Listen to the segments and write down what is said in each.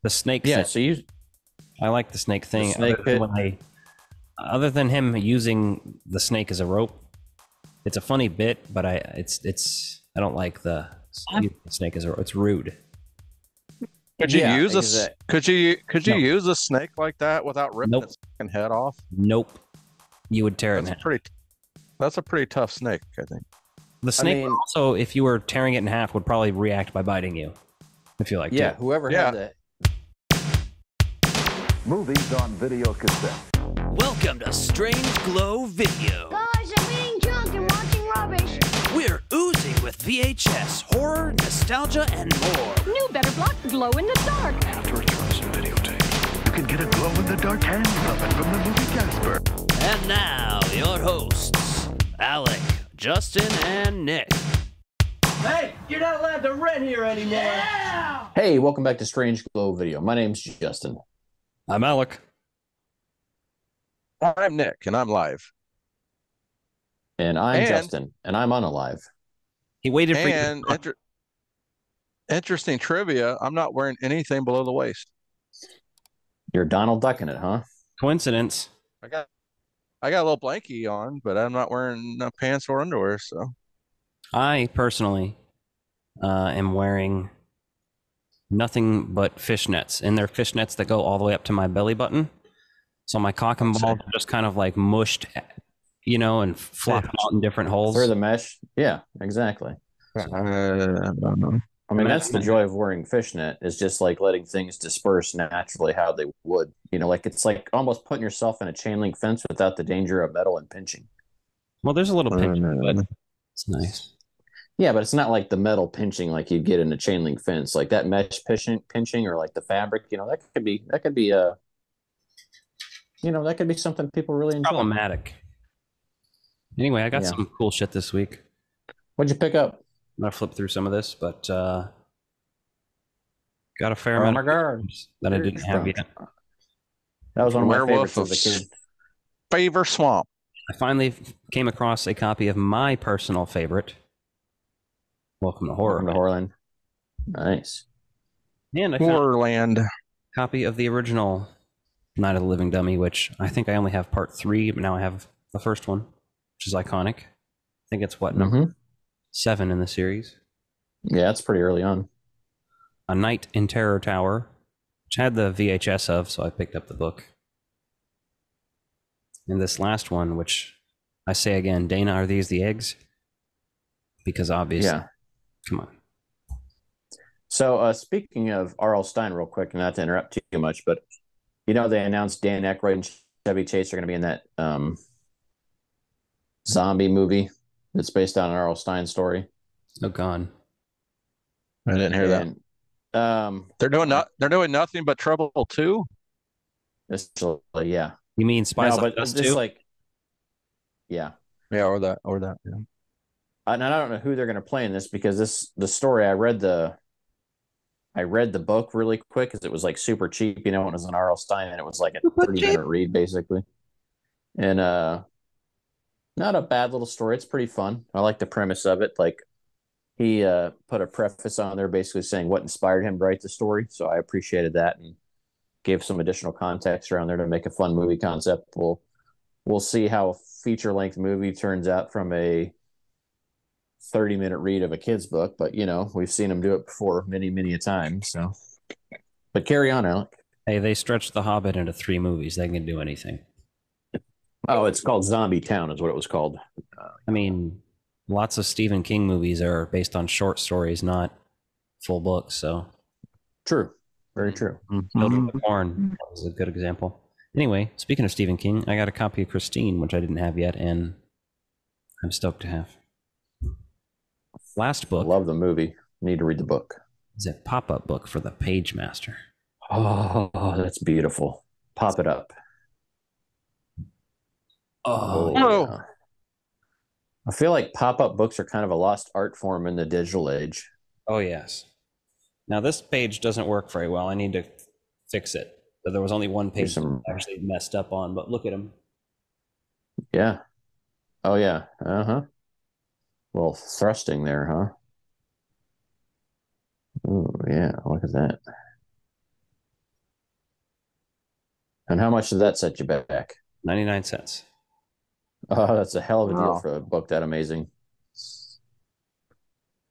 The snake Yeah, thing. so you I like the snake the thing. snake pit. Other than him using the snake as a rope, it's a funny bit, but I don't like the snake as a rope. It's rude. Could you Yeah, use exactly. could you No. use a snake like that without ripping Nope. its fucking head off? Nope. You would tear it in That's a half. pretty tough snake, I think. The snake mean- also, if you were tearing it in half, would probably react by biting you. If you like Yeah, to. whoever Yeah. had Movies on video cassette. Welcome to Strange Glow Video. Guys, I'm eating junk and watching rubbish. We're oozing with VHS, horror, nostalgia, and more. You better block the glow in the dark. After it runs a videotape, you can get a glow-in-the-dark hand puppet from the movie Casper. And now, your hosts, Alec, Justin, and Nick. Hey, you're not allowed to rent here anymore. Hey, welcome back to Strange Glow Video. My name's Justin. I'm Alec. I'm Nick, and I'm live. And I'm Justin, and I'm unalive. He waited for And you. interesting trivia: I'm not wearing anything below the waist. You're Donald Ducking it, huh? Coincidence. I got a little blankie on, but I'm not wearing pants or underwear. So I personally am wearing nothing but fishnets, and they're fishnets that go all the way up to my belly button. So my cock and balls are just kind of like mushed, and flopping out in different holes. Through the mesh. Yeah, exactly. I don't know. I mean, that's the joy of wearing fishnet, is just like letting things disperse naturally how they would. Like it's like almost putting yourself in a chain link fence without the danger of metal and pinching. Well, there's a little pinch, but it's nice. Yeah, but it's not like the metal pinching like you'd get in a chain link fence, like that mesh pinching or like the fabric. That could be that could be something people really enjoy. Problematic. Anyway, I got Yeah. some cool shit this week. What'd you pick up? I'm gonna flip through some of this, but got a fair Oh amount my of God. pictures that I didn't have yet. That was one of my Werewolf favorites as a of kid. Favor Swamp. I finally came across a copy of my personal favorite, Welcome to Horror, Welcome to Horrorland. Nice. and I found Horrorland. a copy of the original Night of the Living Dummy, which I think I only have part 3, but now I have the first one, which is iconic. I think it's number 7 in the series. Yeah, it's pretty early on. A Night in Terror Tower, which I had the VHS of, so I picked up the book. And this last one, which I say again, Dana, are these the eggs? Because obviously, Yeah. come on. So speaking of R.L. Stein, real quick, not to interrupt too much, but they announced Dan Aykroyd and Chevy Chase are going to be in that zombie movie that's based on an R.L. Stein story. Oh, God. I didn't hear that. And They're doing nothing but Trouble 2. yeah. You mean Spies No, Like but Us just too? Yeah, or that. Yeah. And I don't know who they're going to play in this, because the story, I read the book really quick because it was like super cheap, when it was an R.L. Stein, and it was like a 30-minute read basically. And not a bad little story. It's pretty fun. I like the premise of it. Like he put a preface on there basically saying what inspired him to write the story. So I appreciated that and gave some additional context around there to make a fun movie concept. We'll see how a feature-length movie turns out from a 30-minute read of a kid's book, but we've seen them do it before many, many a time. So, but carry on, Alec. Hey, they stretched The Hobbit into 3 movies. They can do anything. Oh, it's called Zombie Town, is what it was called. I mean, lots of Stephen King movies are based on short stories, not full books. So, True, very true. Children of the Corn was a good example. Anyway, speaking of Stephen King, I got a copy of Christine, which I didn't have yet, and I'm stoked to have. Last book Love the movie. Need to read the book. is a pop-up book for the Page Master. Oh, that's beautiful. Pop it up. Oh, Yeah. I feel like pop-up books are kind of a lost art form in the digital age. Oh, yes. Now, this page doesn't work very well. I need to fix it. But there was only one page some- that actually messed up on, but look at him. Yeah. Oh, yeah. Uh-huh. Well, thrusting there, huh? Oh, yeah. Look at that. And how much did that set you back? 99 cents. Oh, that's a hell of a deal Wow. for a book that amazing.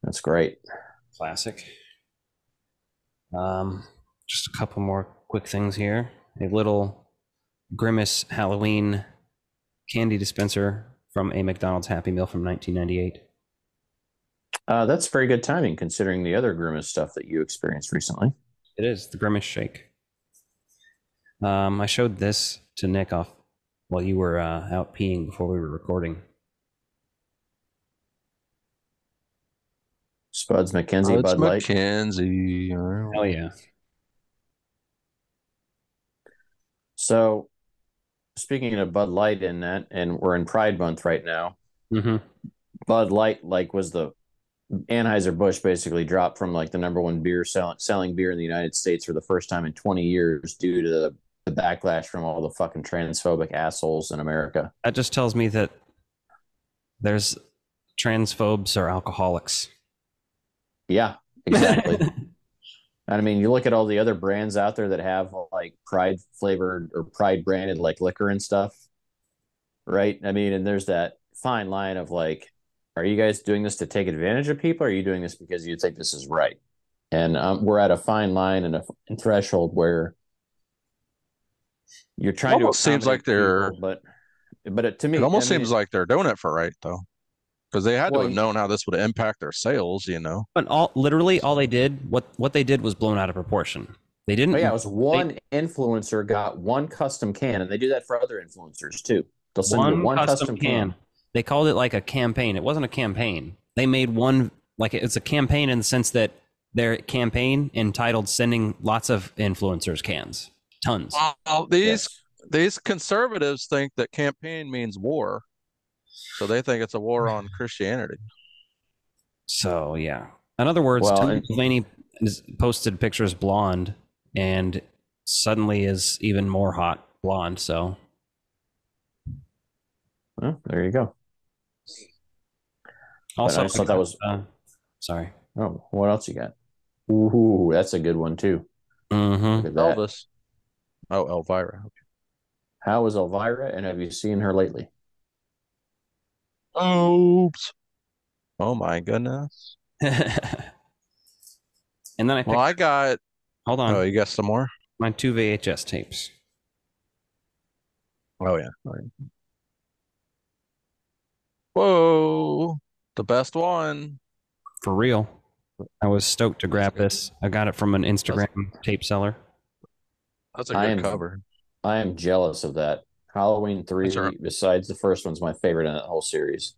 That's great. Classic. Just a couple more quick things here. A little Grimace Halloween candy dispenser from a McDonald's Happy Meal from 1998. That's very good timing considering the other Grimace stuff that you experienced recently. It is the Grimace Shake. I showed this to Nick off while you were out peeing before we were recording. Spuds McKenzie, It's Bud Light. Mackenzie. Hell yeah. So, speaking of Bud Light in that, and we're in Pride Month right now. Mm-hmm. Bud Light was the Anheuser-Busch basically dropped from like the number one beer selling beer in the United States for the first time in 20 years due to the backlash from all the fucking transphobic assholes in America. That just tells me that there's transphobes or alcoholics. Yeah, exactly. And I mean, you look at all the other brands out there that have like Pride flavored or Pride branded like liquor and stuff, right? I mean, and there's that fine line of like, are you guys doing this to take advantage of people? Or are you doing this because you think this is right? And we're at a fine line and a threshold where you're trying to. Almost seems like they're, people, but to me, it almost I mean, seems like they're doing it for right though, because they had to Well, have known how this would impact their sales. You know, But literally all they did, what they did was blown out of proportion. They didn't. oh yeah, it was one influencer got one custom can, and they do that for other influencers too. They'll send you one custom can. They called it like a campaign. It wasn't a campaign. They made one, like it's a campaign in the sense that their campaign entitled sending lots of influencers cans, tons. well, these conservatives think that campaign means war, so they think it's a war on Christianity. So yeah. In other words, Well, Tony and- Delaney posted pictures blonde, and suddenly is even more hot blonde. So Well, there you go. also, I just thought that was. sorry. Oh, what else you got? Ooh, that's a good one too. Mm-hmm. Look at that. Elvis. Oh, Elvira. Okay. How is Elvira, and have you seen her lately? Oops. Oh my goodness. And then I picked, Well, I got. hold on, Oh, you got some more? my 2 VHS tapes. Oh yeah. All right. Whoa, the best one. For real. I was stoked to grab this. I got it from an Instagram tape seller. That's a I good am- cover. I am jealous of that. Halloween 3, That's right. besides the first one's my favorite in that whole series.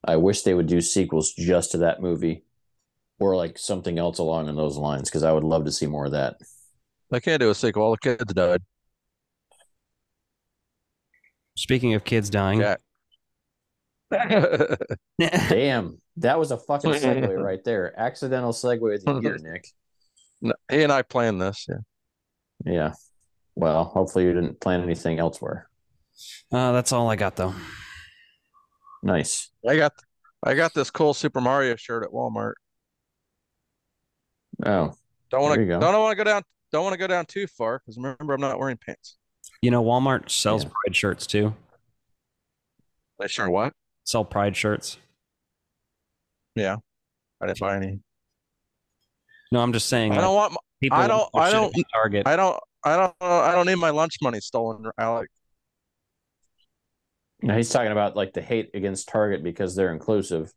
I wish they would do sequels just to that movie or like something else along in those lines because I would love to see more of that. They can't do a sequel. All the kids died. Speaking of kids dying, Yeah. Damn, that was a fucking segue right there. Accidental segue of the year, Nick. He and I planned this. Yeah. Yeah. Well, hopefully you didn't plan anything elsewhere. that's all I got though. Nice. I got this cool Super Mario shirt at Walmart. Oh, Don't want There to you go. don't want to go down. Don't want to go down too far because remember I'm not wearing pants. You know, Walmart sells Yeah. Pride shirts too. They sure what? Sell Pride shirts. Yeah, I didn't buy any. No, I'm just saying. I don't want. people I don't- want I shit don't- at Target. I don't need my lunch money stolen, Alec. now he's talking about like the hate against Target because they're inclusive,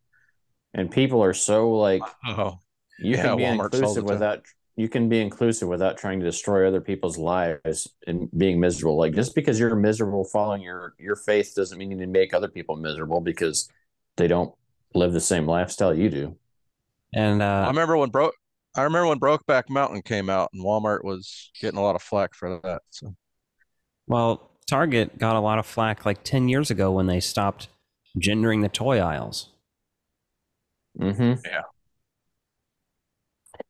and people are so like Oh, you Yeah, can be Walmart sells inclusive it, too. without trying to destroy other people's lives and being miserable. Like just because you're miserable following your faith doesn't mean you need to make other people miserable because they don't live the same lifestyle you do. And I remember when Brokeback Mountain came out, and Walmart was getting a lot of flack for that. So well, Target got a lot of flack like 10 years ago when they stopped gendering the toy aisles. Mm-hmm. Yeah.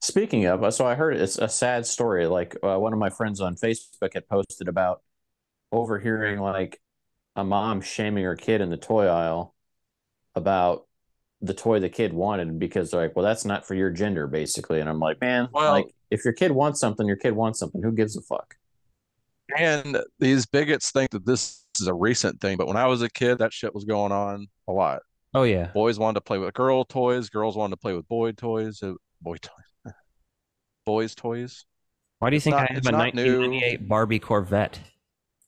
Speaking of, so I heard it's a sad story. Like one of my friends on Facebook had posted about overhearing like a mom shaming her kid in the toy aisle about the toy the kid wanted because they're like, well, that's not for your gender, basically. And I'm like, man, Well- like if your kid wants something, your kid wants something. Who gives a fuck? And these bigots think that this is a recent thing, but when I was a kid, that shit was going on a lot. Oh yeah. Boys wanted to play with girl toys, girls wanted to play with boy toys, boys toys. Why do you think I have It's a not new. 1998 Barbie Corvette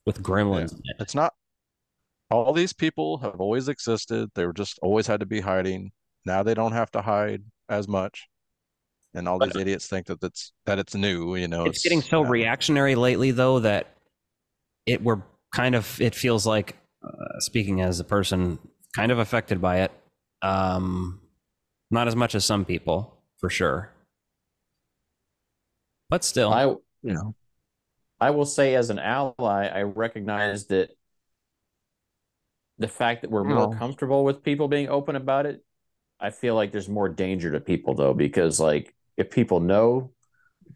with gremlins in it? It's not. All these people have always existed. They were just always had to be hiding. Now they don't have to hide as much. And all these idiots think that it's new, It's getting so reactionary lately, though, that it feels like, speaking as a person kind of affected by it, not as much as some people, for sure. But still, I will say, as an ally, I recognize that the fact that we're more comfortable with people being open about it, I feel like there's more danger to people, though, because like if people know,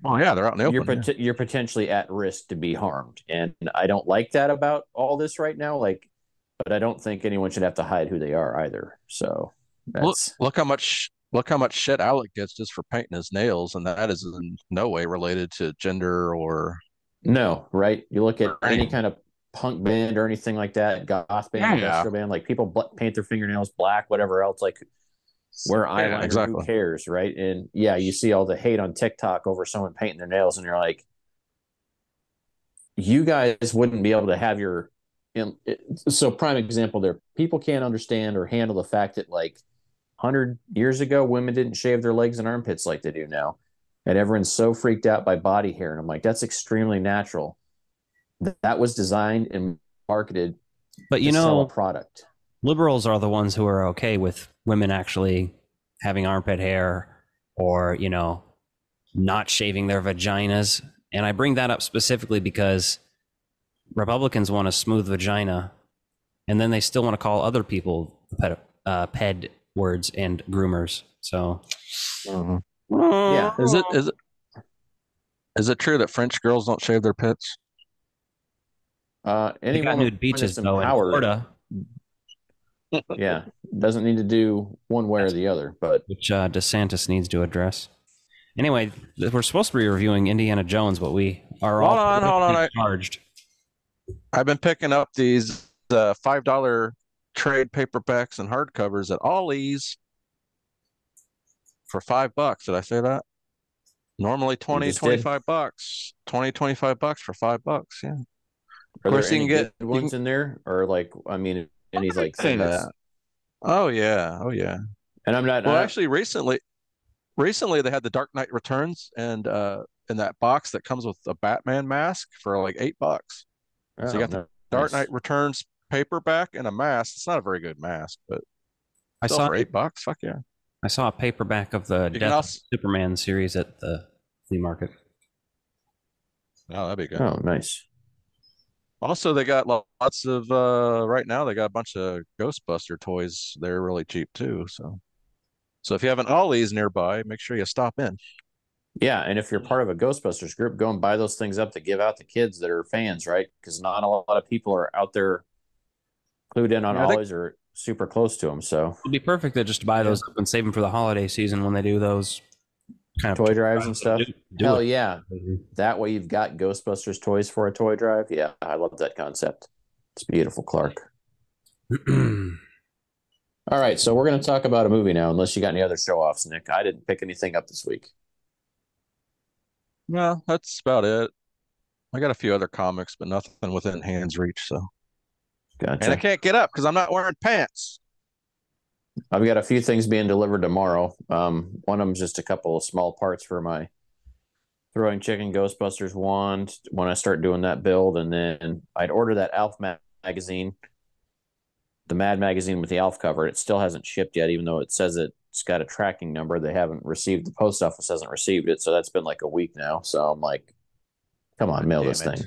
oh yeah, they're out in the open. You're potentially at risk to be harmed, and I don't like that about all this right now. Like, but I don't think anyone should have to hide who they are either. So look how much shit Alec gets just for painting his nails, and that is in no way related to gender or no, right? You look at any kind of punk band or anything like that, goth band, industrial band, like people paint their fingernails black, whatever else, like wear eyeliner, exactly. Who cares, right? And yeah, you see all the hate on TikTok over someone painting their nails, and you're like, you guys wouldn't be able to have your. So prime example there, people can't understand or handle the fact that like 100 years ago, women didn't shave their legs and armpits like they do now. And everyone's so freaked out by body hair. And I'm like, that's extremely natural. That was designed and marketed to sell a product. Liberals are the ones who are okay with women actually having armpit hair or, not shaving their vaginas. And I bring that up specifically because Republicans want a smooth vagina, and then they still want to call other people ped words and groomers. So, yeah, is it true that French girls don't shave their pits? They got nude beaches though in Florida. Yeah, doesn't need to do one way or the other, but which DeSantis needs to address. Anyway, we're supposed to be reviewing Indiana Jones, but we are hold on. Charged. I've been picking up these $5 trade paperbacks and hardcovers at Ollie's for $5. Did I say that? Normally 20, 25 bucks. 20, 25 bucks for $5. Yeah. Of course, you can get ones in there, or like, I mean, any like that. Oh yeah. And I'm not. Well, actually, recently they had the Dark Knight Returns, and in that box that comes with a Batman mask for like $8. So you got the Dark Knight Returns paperback and a mask. It's not a very good mask, but I saw for $8. Fuck yeah! I saw a paperback of the Death of Superman series at the flea market. Oh, that'd be good. Oh, nice. Also, they got lots of right now. They got a bunch of Ghostbuster toys. They're really cheap too. So if you have an Ollie's nearby, make sure you stop in. Yeah, and if you're part of a Ghostbusters group, go and buy those things up to give out to kids that are fans, right? Because not a lot of people are out there clued in on Ollie's or super close to them. So it'd be perfect to just buy those up and save them for the holiday season when they do those kind of toy drives and stuff. Hell yeah. That way you've got Ghostbusters toys for a toy drive. Yeah, I love that concept. It's beautiful, Clark. All right, so we're going to talk about a movie now, unless you got any other show-offs, Nick. I didn't pick anything up this week. No, that's about it. I got a few other comics, but nothing within hand's reach. So, gotcha. And I can't get up because I'm not wearing pants. I've got a few things being delivered tomorrow. One of them's just a couple of small parts for my Throwing Chicken Ghostbusters wand when I start doing that build, and then I'd order that Alf magazine, the Mad magazine with the Alf cover. It still hasn't shipped yet, even though it says it's got a tracking number. They haven't received, the post office hasn't received it, so that's been like a week now. So I'm like, come on, mail this thing.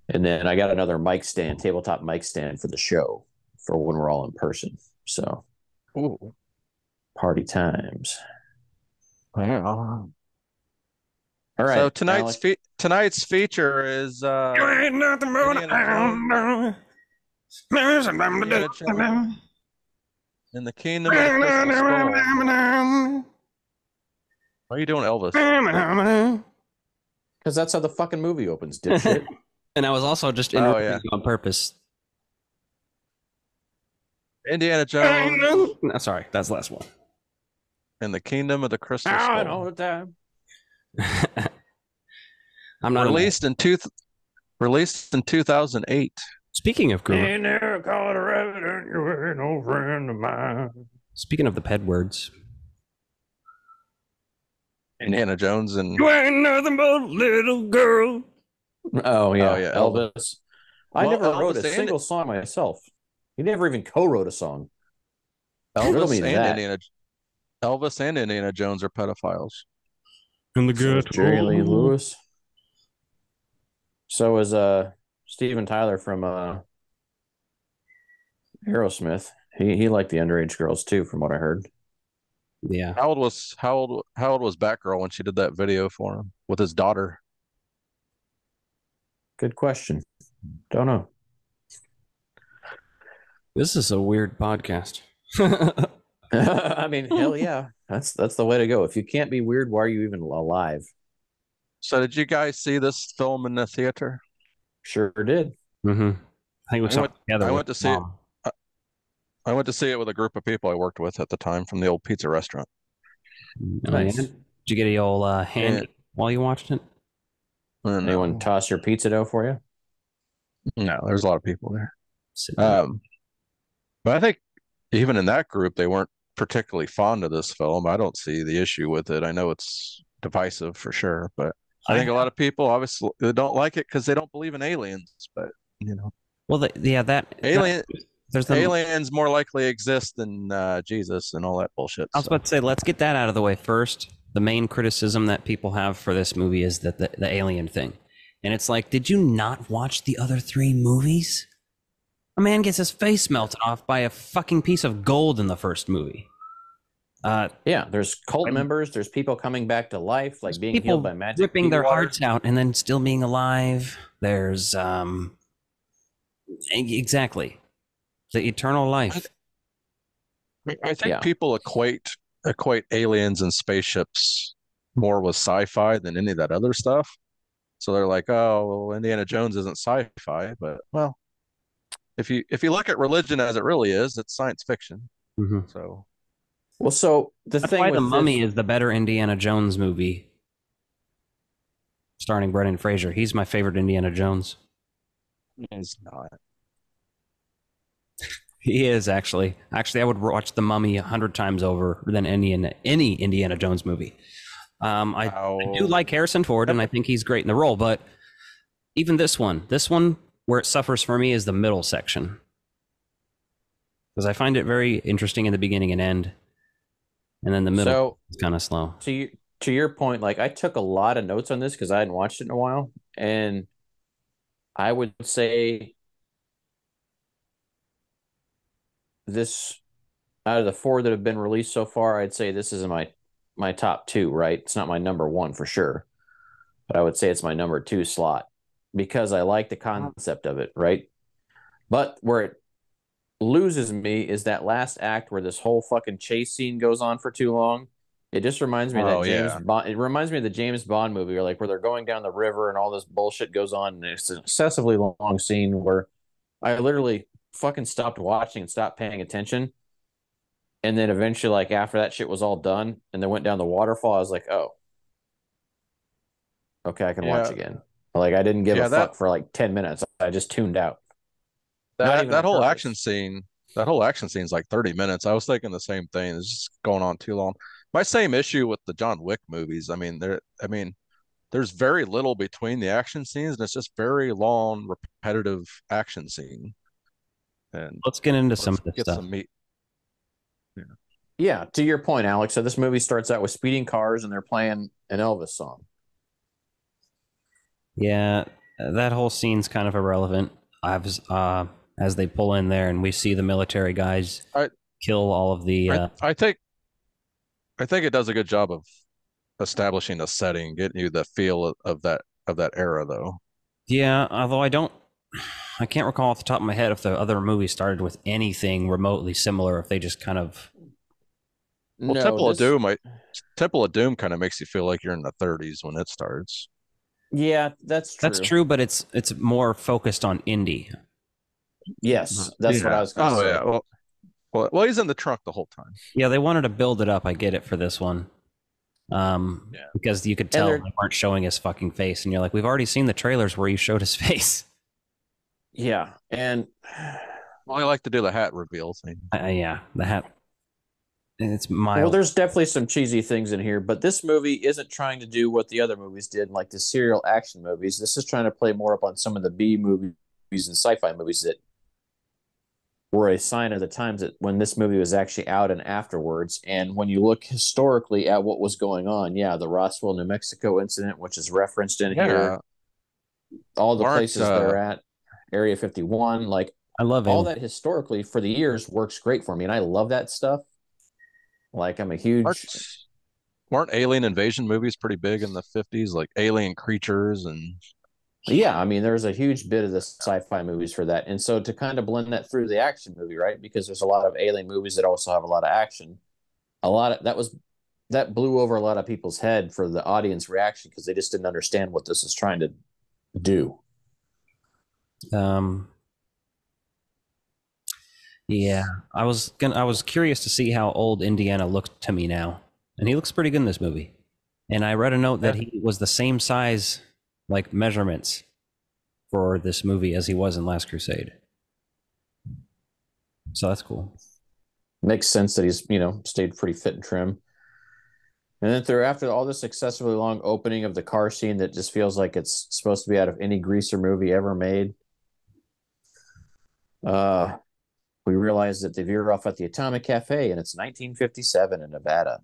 And then I got another mic stand, tabletop mic stand for the show for when we're all in person. So, ooh, party times. Wow. All right. So tonight's feature is You ain't nothing but a hound. In the Kingdom of the Crystal Skull. Why are you doing Elvis? Because that's how the fucking movie opens, dipshit. And I was also just interrupting you on purpose. Indiana Jones No, sorry, that's the last one. and the Kingdom of the Crystal Out all Skull. the time. I'm not Released in 2008. Speaking of Guru, Ain't never caught a rabbit and you ain't no friend of mine. speaking of the ped words, Indiana Jones and you ain't nothing but a little girl. Oh yeah, Oh, yeah, Elvis. I Well, never wrote Elvis a and- single song myself. He never even co-wrote a song. Riddle Elvis me and that. Indiana Jones are pedophiles. In the So is Jerry Lee Lewis. So is Steven Tyler from Aerosmith. He liked the underage girls too, from what I heard. Yeah. How old was Batgirl when she did that video for him with his daughter? Good question. Don't know. This is a weird podcast. I mean, hell yeah. That's the way to go. If you can't be weird, why are you even alive? So did you guys see this film in the theater? Sure did. Mm-hmm. I think we saw it together. I with went to see it. Mom. I went to see it with a group of people I worked with at the time from the old pizza restaurant. Nice. Did you get a old hand while you watched it? Anyone toss your pizza dough for you? No, there's a lot of people there. Sit down. But I think even in that group, they weren't particularly fond of this film. I don't see the issue with it. I know it's divisive for sure, but I think a lot of people obviously they don't like it because they don't believe in aliens. But Well, aliens more likely exist than Jesus and all that bullshit. I was about to say, let's get that out of the way first. The main criticism that people have for this movie is that the alien thing. And it's like, did you not watch the other 3 movies? A man gets his face melted off by a fucking piece of gold in the first movie. Yeah, there's cult members. There's people coming back to life, like being people healed by magic. ripping their water. hearts out and then still being alive. There's exactly the eternal life. I think people equate aliens and spaceships more with sci-fi than any of that other stuff. So they're like, oh, well, Indiana Jones isn't sci-fi, but well, if you look at religion as it really is, it's science fiction. Mm-hmm. So, well, so that's why The Mummy is the better Indiana Jones movie, starring Brendan Fraser. He's my favorite Indiana Jones. He's not. He is actually. Actually, I would watch The Mummy 100 times over than any Indiana Jones movie. I do like Harrison Ford, and I think he's great in the role. But even this one where it suffers for me is the middle section, because I find it very interesting in the beginning and end, and then the middle is kind of slow. To your point, like I took a lot of notes on this because I hadn't watched it in a while, and I would say this, out of the 4 that have been released so far, I'd say this is my top 2, right? It's not my number 1 for sure, but I would say it's my number 2 slot because I like the concept of it, right? But where it loses me is that last act where this whole fucking chase scene goes on for too long. It just reminds me of that James Bond. It reminds me of the James Bond movie, where they're going down the river and all this bullshit goes on, and it's an excessively long scene where I literally fucking stopped watching and stopped paying attention. And then eventually, like after that shit was all done and they went down the waterfall, I was like, oh, okay, I can watch again. Like I didn't give a fuck for like 10 minutes. I just tuned out. That whole action scene is like 30 minutes. I was thinking the same thing. It's just going on too long. My same issue with the John Wick movies. I mean, there's very little between the action scenes, and it's just very long, repetitive action scene. And let's get into some of this stuff. Some meat. Yeah, to your point, Alex. So this movie starts out with speeding cars, and they're playing an Elvis song. Yeah, that whole scene's kind of irrelevant. As they pull in there, and we see the military guys kill all of the. I think it does a good job of establishing a setting, getting you the feel of that era, though. Yeah, although I can't recall off the top of my head if the other movie started with anything remotely similar. If they just kind of. Well, Temple of Doom kind of makes you feel like you're in the 30s when it starts. Yeah, that's true. That's true, but it's more focused on Indy. Yes, that's what I was going to say. Yeah. Well, he's in the trunk the whole time. Yeah, they wanted to build it up. I get it for this one. Because you could tell they weren't showing his fucking face, and you're like, we've already seen the trailers where you showed his face. Yeah, and well, I like to do the hat reveal thing. Yeah, the hat. It's mild. Well, there's definitely some cheesy things in here, but this movie isn't trying to do what the other movies did, like the serial action movies. This is trying to play more up on some of the B movies and sci-fi movies that were a sign of the times that when this movie was actually out and afterwards. And when you look historically at what was going on, yeah, the Roswell, New Mexico incident, which is referenced in here, all the places they're at, Area 51, like I love all that historically for the years works great for me, and I love that stuff. Like I'm a huge. Weren't alien invasion movies pretty big in the 50s, like alien creatures and? Yeah, I mean, there's a huge bit of the sci-fi movies for that, and so to kind of blend that through the action movie, right? Because there's a lot of alien movies that also have a lot of action. A lot of that blew over a lot of people's head for the audience reaction because they just didn't understand what this is trying to do. Yeah, I was curious to see how old Indiana looked to me now, and he looks pretty good in this movie. And I read a note that he was the same size, like measurements, for this movie as he was in Last Crusade. So that's cool. Makes sense that he's stayed pretty fit and trim. And then after all this excessively long opening of the car scene that just feels like it's supposed to be out of any greaser movie ever made, we realize that they veer off at the Atomic Cafe, and it's 1957 in Nevada.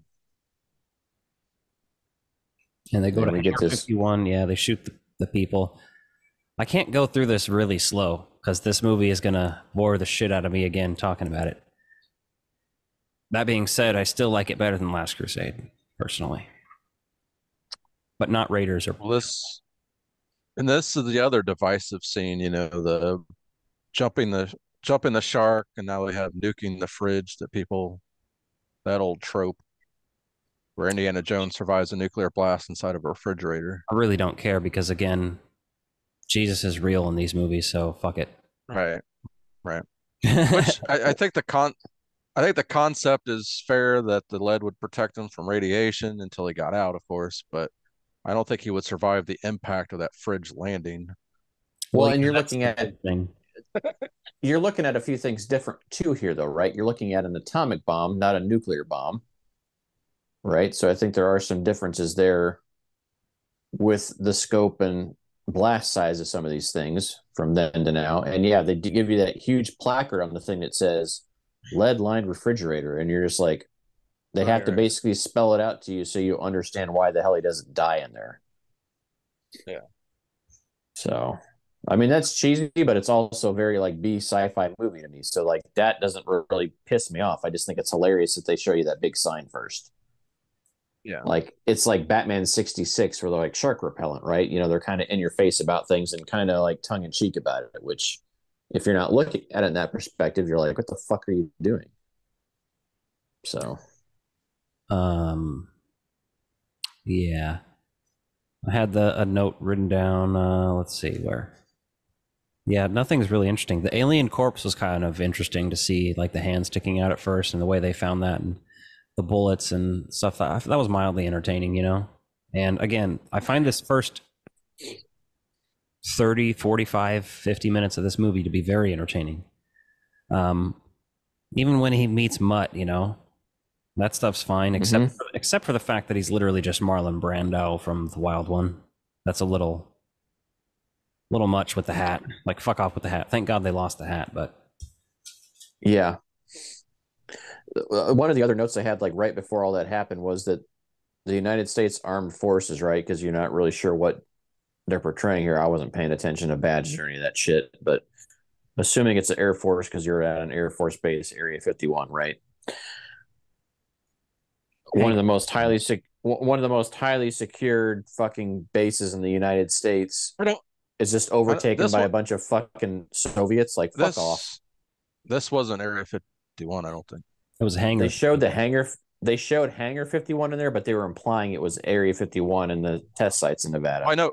And they go to Hangar 51. Yeah, they shoot the people. I can't go through this really slow because this movie is going to bore the shit out of me again talking about it. That being said, I still like it better than Last Crusade, personally. But not Raiders or... This is the other divisive scene, the jumping the shark, and now we have nuking the fridge, that old trope where Indiana Jones survives a nuclear blast inside of a refrigerator. I really don't care because, again, Jesus is real in these movies, so fuck it. Right. Which I think the concept is fair that the lead would protect him from radiation until he got out, of course, but I don't think he would survive the impact of that fridge landing. Well, and you're looking at you're looking at a few things different too here, though, right? You're looking at an atomic bomb, not a nuclear bomb, right? So I think there are some differences there with the scope and blast size of some of these things from then to now. And yeah, they give you that huge placard on the thing that says lead-lined refrigerator, and you're just like, they have to basically spell it out to you so you understand why the hell he doesn't die in there. Yeah. So, I mean, that's cheesy, but it's also very like B sci-fi movie to me. So like that doesn't really piss me off. I just think it's hilarious that they show you that big sign first. Yeah. Like it's like Batman 66 where they're like shark repellent, right? They're kind of in your face about things and kind of like tongue in cheek about it, which if you're not looking at it in that perspective, you're like, what the fuck are you doing? So, yeah, I had a note written down. Let's see where. Yeah, nothing's really interesting. The alien corpse was kind of interesting to see, like the hand sticking out at first and the way they found that and the bullets and stuff. That was mildly entertaining, And again, I find this first 30, 45, 50 minutes of this movie to be very entertaining. Even when he meets Mutt, that stuff's fine, except for the fact that he's literally just Marlon Brando from The Wild One. That's a little much with the hat. Like, fuck off with the hat. Thank God they lost the hat, but yeah. One of the other notes I had, like right before all that happened, was that the United States Armed Forces, right? Because you're not really sure what they're portraying here. I wasn't paying attention to badges or any of that shit, but assuming it's the Air Force because you're at an Air Force base, Area 51, right? One of the most highly secured fucking bases in the United States is just overtaken by a bunch of fucking Soviets. Like, fuck off. This wasn't Area 51, I don't think. It was Hangar. They showed the hangar. They showed Hangar 51 in there, but they were implying it was Area 51 and the test sites in Nevada. I know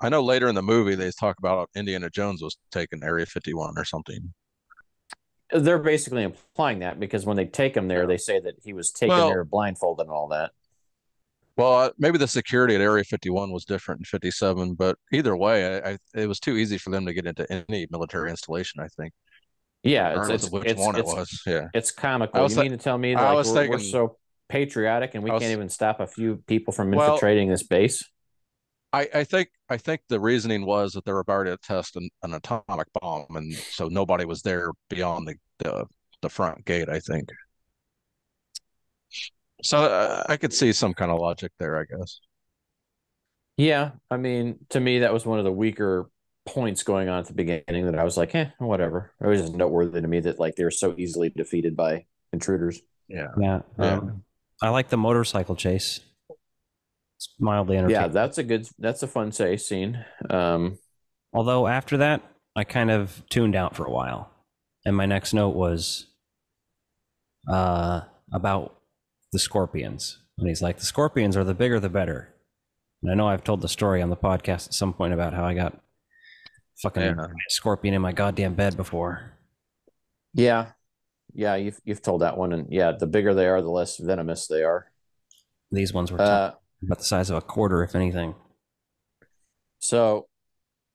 I know later in the movie they talk about Indiana Jones was taking Area 51 or something. They're basically implying that because when they take him there, they say that he was taken Well, there blindfolded and all that. Well, maybe the security at Area 51 was different in 57, but either way, it was too easy for them to get into any military installation, I think, Yeah, regardless of which one it was. Yeah. it's comical. I was You th- mean to tell me that I like was we're thinking, so patriotic and we I can't was, even stop a few people from well, infiltrating this base? I think the reasoning was that they were about to test an atomic bomb, and so nobody was there beyond the front gate, I think. So I could see some kind of logic there, I guess. Yeah, I mean, to me, that was one of the weaker points going on at the beginning that I was like, whatever. It was just noteworthy to me that like they were so easily defeated by intruders. Yeah. Yeah. Yeah. I like the motorcycle chase. It's mildly entertaining. Yeah, that's a fun chase scene. Although after that, I kind of tuned out for a while. And my next note was about the scorpions. And he's like, the scorpions are the bigger the better. And I know I've told the story on the podcast at some point about how I got fucking scorpion in my goddamn bed before. Yeah, you've told that one, and yeah, the bigger they are, the less venomous they are. These ones were about the size of a quarter, if anything. So,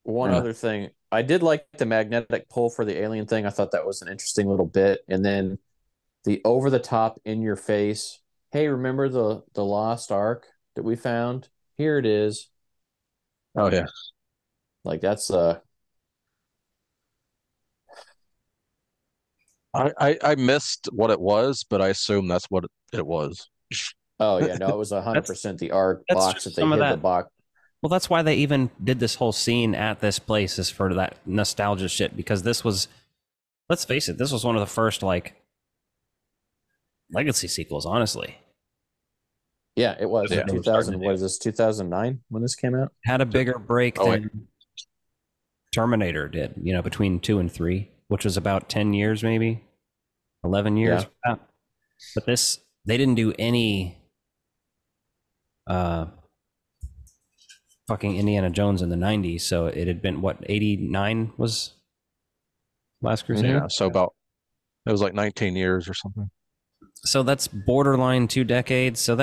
one other thing, I did like the magnetic pull for the alien thing. I thought that was an interesting little bit, and then the over the top, in your face. Hey, remember the lost ark that we found? Here it is. Oh yeah. Like that's I missed what it was, but I assume that's what it was. Oh yeah, no, it was 100% the ark box that they hid the box. Well, that's why they even did this whole scene at this place, is for that nostalgia shit, because this was, let's face it, this was one of the first like legacy sequels, honestly. Yeah, it was. Yeah. 2000. What is this? 2009 when this came out? Had a bigger break than Terminator did, between 2 and 3, which was about 10 years, maybe 11 years. Yeah. But this, they didn't do any fucking Indiana Jones in the 90s. So it had been, what, 89 was Last Crusade? Yeah, so about, it was like 19 years or something. So that's borderline 2 decades. So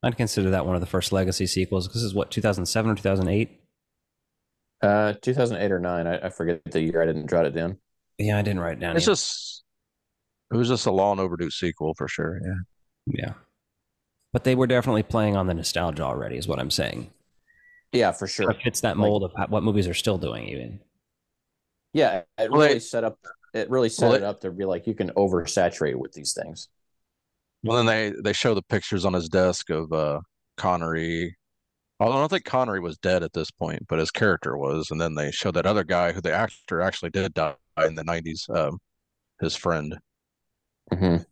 I'd consider that one of the first legacy sequels. This is what, 2007 or 2008? 2008 or 9. I forget the year. I didn't jot it down. Yeah, I didn't write it down. It was just a long overdue sequel for sure. Yeah. Yeah. But they were definitely playing on the nostalgia already, is what I'm saying. Yeah, for sure. It fits that mold of what movies are still doing, even. Yeah, it really set it up to be like you can oversaturate with these things. Well, then they show the pictures on his desk of Connery. Although I don't think Connery was dead at this point, but his character was. And then they show that other guy who the actor actually did die in the 90s, his friend. Mm-hmm.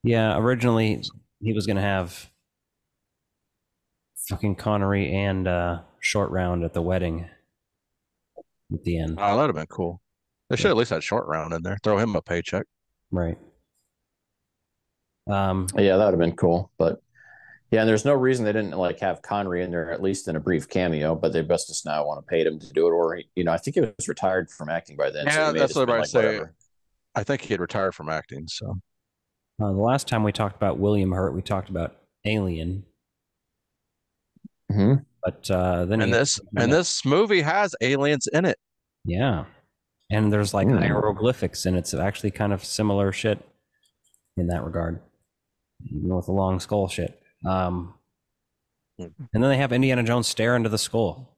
Yeah, originally he was going to have fucking Connery and Short Round at the wedding at the end. Oh, that'd have been cool. They should at least have Short Round in there. Throw him a paycheck. Right. Yeah, that would have been cool. But yeah, and there's no reason they didn't like have Connery in there at least in a brief cameo, but they must just now want to pay him to do it. Or I think he was retired from acting by then. Yeah, so that's what I say. Whatever. I think he had retired from acting. So the last time we talked about William Hurt, we talked about Alien. Mm-hmm. But then this movie has aliens in it. Yeah, and there's like hieroglyphics, and it's actually kind of similar shit in that regard, even with the long skull shit. And then they have Indiana Jones stare into the skull.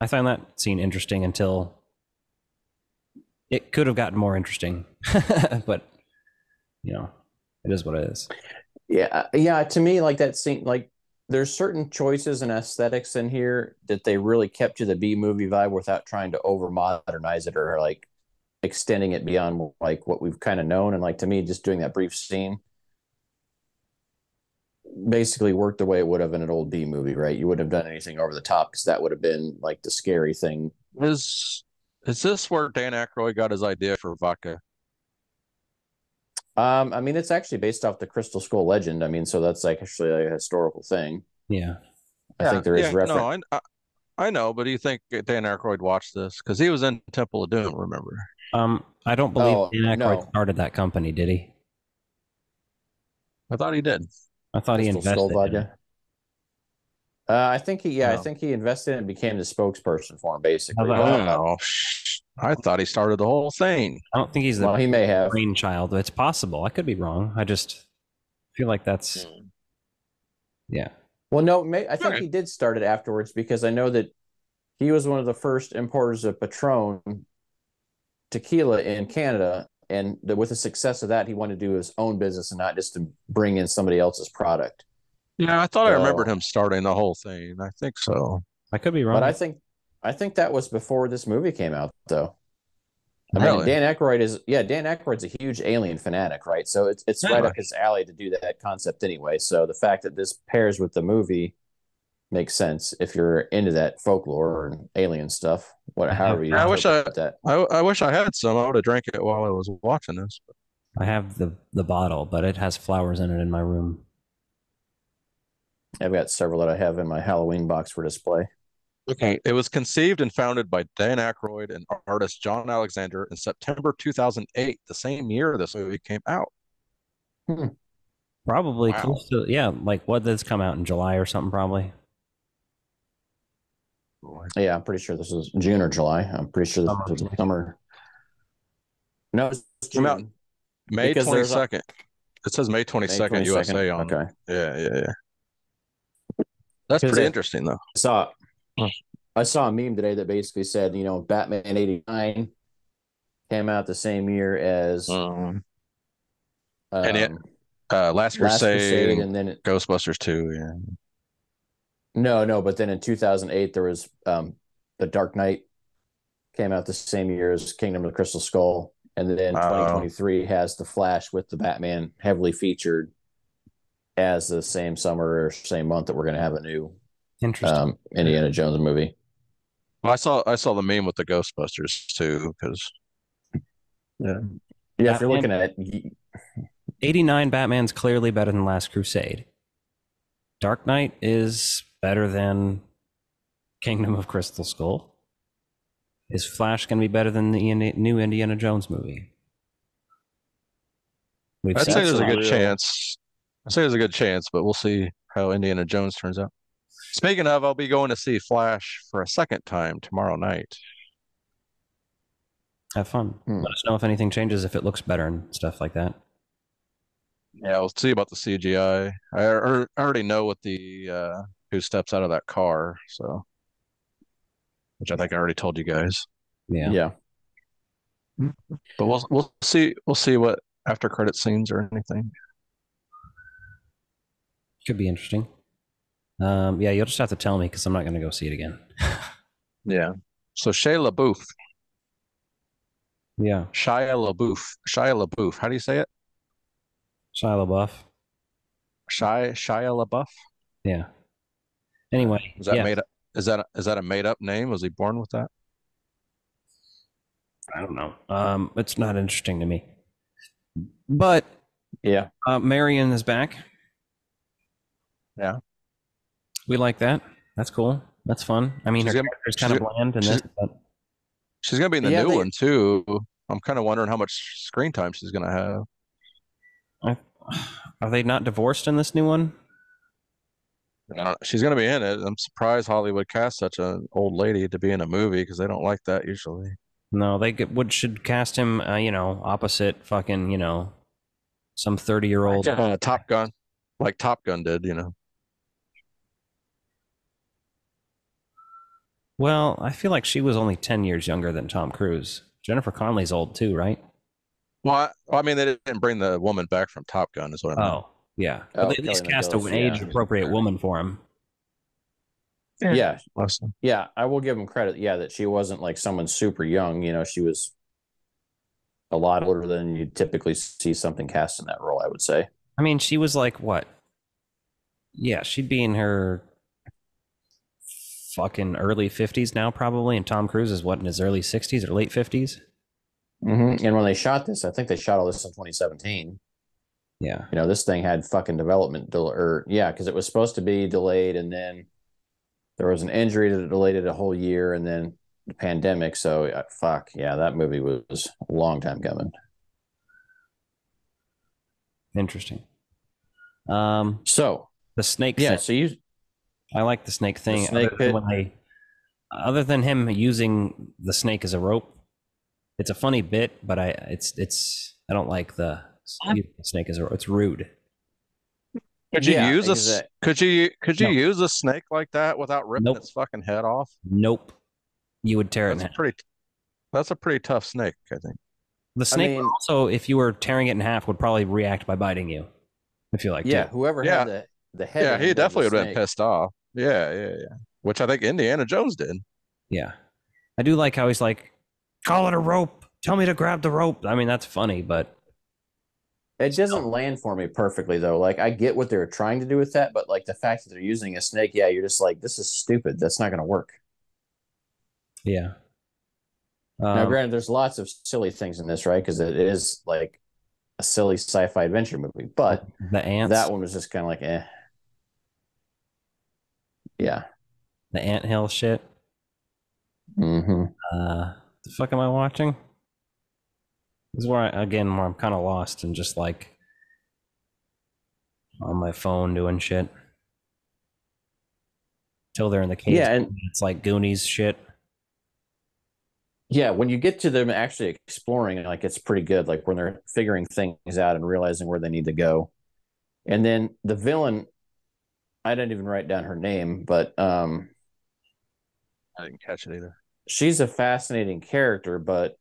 I find that scene interesting until it could have gotten more interesting, but it is what it is. Yeah. To me, like that scene, like there's certain choices and aesthetics in here that they really kept to the B movie vibe without trying to over modernize it or like extending it beyond like what we've kind of known. And like to me, just doing that brief scene basically worked the way it would have in an old B movie, right? You wouldn't have done anything over the top because that would have been like the scary thing. Is this where Dan Aykroyd got his idea for vodka? I mean, it's actually based off the Crystal Skull legend. I mean, so that's like actually a historical thing. Yeah. I think there is reference. No, I know, but do you think Dan Aykroyd watched this? Because he was in Temple of Doom, remember? I don't believe Oh, Dan Aykroyd no. started that company, did he? I thought he did. I thought he Crystal Skull invested in it. Vodka. I think he No. I think he invested and became the spokesperson for him, basically. How's that? Oh, I thought he started the whole thing. I don't think he's the Well, he may have. brainchild. It's possible. I could be wrong. I just feel like that's yeah. Well, no, I think Okay. he did start it afterwards because I know that he was one of the first importers of Patron tequila in Canada, and with the success of that, he wanted to do his own business and not just to bring in somebody else's product. Yeah, I thought I remembered So- him starting the whole thing. I think so. I could be wrong. But I think that was before this movie came out, though. I mean, Really? Dan Aykroyd's a huge Alien fanatic, right? So it's right Yeah. up his alley to do that concept anyway. So the fact that this pairs with the movie makes sense if you're into that folklore and alien stuff. However you I wish interpret that. I wish I had some. I would have drank it while I was watching this. I have the bottle, but it has flowers in it in my room. I've got several that I have in my Halloween box for display. Okay. It was conceived and founded by Dan Aykroyd and artist John Alexander in September 2008, the same year this movie came out. Probably Wow. close to like what did this come out in July or something? Probably. Yeah, I'm pretty sure this is June or July. I'm pretty sure this was summer. No, it's Came out June. May Because there's a- 22nd. It says May 22nd, May 22nd. USA on it. Okay. Yeah. That's Because pretty it- interesting, though. Huh. I saw a meme today that basically said, Batman 89 came out the same year as And it- Last Last Crusade, and then Ghostbusters 2. Yeah. no, but then in 2008 there was The Dark Knight came out the same year as Kingdom of the Crystal Skull, and then 2023 has The Flash with the Batman heavily featured as the same summer or same month that we're going to have a new Interesting. Indiana Jones movie. Well, I saw the meme with the Ghostbusters too, because Yeah, if you're looking Batman- at 89 Batman's clearly better than Last Crusade. Dark Knight is better than Kingdom of Crystal Skull. Is Flash going to be better than the new Indiana Jones movie? We've I'd seen say there's a not good real. chance. I'd say there's a good chance, but we'll see how Indiana Jones turns out. Speaking of, I'll be going to see Flash for a second time tomorrow night. have fun. Let us know if anything changes, if it looks better and stuff like that. Yeah, we'll see about the CGI. I already know what the who steps out of that car, so which I think I already told you guys. Yeah. But we'll see what after credit scenes or anything. Could be interesting. Yeah, you'll just have to tell me because I'm not going to go see it again. Yeah. So Shia LaBeouf. Yeah. Shia LaBeouf. How do you say it? Shia LaBeouf. Shia LaBeouf. Yeah. Anyway, Is that yeah. made up? Is that a made up name? Was he born with that? I don't know. It's not interesting to me. But yeah, Marion is back. Yeah. We like that. That's cool. That's fun. I mean, She's her gonna- character's kind of she's- bland in this, but She's gonna be in the Yeah, new they- one too. I'm kind of wondering how much screen time she's gonna have. are they not divorced in this new one? She's gonna be in it. I'm surprised Hollywood cast such an old lady to be in a movie because they don't like that usually. No, they should cast him, opposite fucking, some 30-year-old. Top Gun, like Top Gun did, Well, I feel like she was only 10 years younger than Tom Cruise. Jennifer Connelly's old too, right? Well, I mean, they didn't bring the woman back from Top Gun, is what I mean. Oh, yeah. Oh, But they at least Kelly cast an McGillis, yeah. age-appropriate woman for him. yeah, Awesome. yeah. I will give him credit. Yeah, that she wasn't like someone super young. She was a lot older than you typically see something cast in that role, I would say. I mean, she was like, what? Yeah, she'd be in her fucking early 50s now, probably. And Tom Cruise is what, in his early 60s or late 50s? Mm-hmm. And when they shot this, I think they shot all this in 2017. Yeah. This thing had fucking development because it was supposed to be delayed, and then there was an injury that delayed it a whole year, and then the pandemic. So fuck yeah, that movie was a long time coming. Interesting. So The snake yeah, thing. so you I like the snake thing. snake pit. Other than him using the snake as a rope, it's a funny bit, but I don't like the snake as a rope. It's rude. Could you Yeah, use a exact- could you No. use a snake like that without ripping Nope. its fucking head off? Nope. You would tear it in That's a half. pretty tough snake, I think. The snake mean- also, if you were tearing it in half, would probably react by biting you. I feel like Yeah, too. whoever Yeah. had the head. Yeah, end he of the definitely would have been snake. pissed off. Yeah. Which I think Indiana Jones did. Yeah. I do like how he's like, call it a rope. Tell me to grab the rope. I mean, that's funny, but It doesn't land for me perfectly though. Like I get what they're trying to do with that, but like the fact that they're using a snake, yeah, you're just like, this is stupid. That's not going to work. yeah. Now, granted, there's lots of silly things in this, right? Because it is like a silly sci-fi adventure movie, but the ants, that one was just kind of like, eh. Yeah. the anthill shit. Mm-hmm. The fuck am I watching? This is where I'm kind of lost and just like on my phone doing shit. Till they're in the cave. Yeah, and it's like Goonies shit. yeah, when you get to them actually exploring, like it's pretty good. Like when they're figuring things out and realizing where they need to go. And then the villain, I didn't even write down her name, but I didn't catch it either. she's a fascinating character, but